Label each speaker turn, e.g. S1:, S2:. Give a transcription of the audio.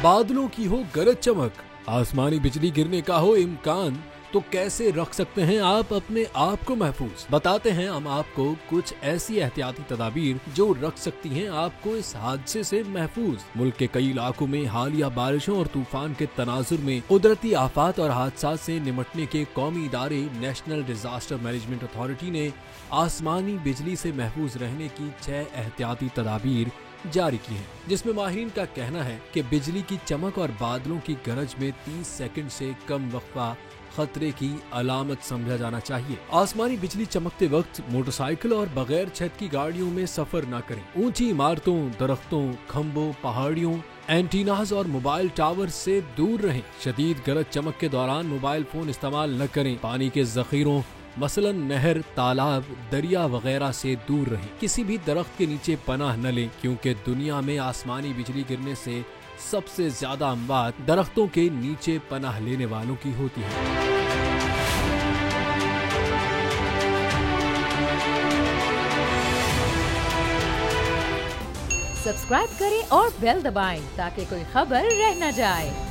S1: बादलों की हो गरज चमक, आसमानी बिजली गिरने का हो इम्कान, तो कैसे रख सकते हैं आप अपने आप को महफूज। बताते हैं हम आपको कुछ ऐसी एहतियाती तदाबीर जो रख सकती हैं आपको इस हादसे से महफूज। मुल्क के कई इलाकों में हालिया बारिशों और तूफान के तनाजुर में कुदरती आफात और हादसात से निमटने के कौमी इदारे नेशनल डिजास्टर मैनेजमेंट अथॉरिटी ने आसमानी बिजली से महफूज रहने की 6 एहतियाती तदाबीर जारी की है, जिसमें माहिरीन का कहना है कि बिजली की चमक और बादलों की गरज में 30 सेकंड से कम वक्फा खतरे की अलामत समझा जाना चाहिए। आसमानी बिजली चमकते वक्त मोटरसाइकिल और बगैर छत की गाड़ियों में सफर न करें। ऊंची इमारतों, दरख्तों, खंभों, पहाड़ियों, एंटीनाज और मोबाइल टावर से दूर रहें। शदीद गरज चमक के दौरान मोबाइल फोन इस्तेमाल न करें। पानी के जखीरों मसलन नहर, तालाब, दरिया वगैरह से दूर रहें। किसी भी दरख्त के नीचे पनाह न लें, क्योंकि दुनिया में आसमानी बिजली गिरने से सबसे ज्यादा अमवात दरख्तों के नीचे पनाह लेने वालों की होती है।
S2: सब्सक्राइब करें और बेल दबाएं ताकि कोई खबर रह न जाए।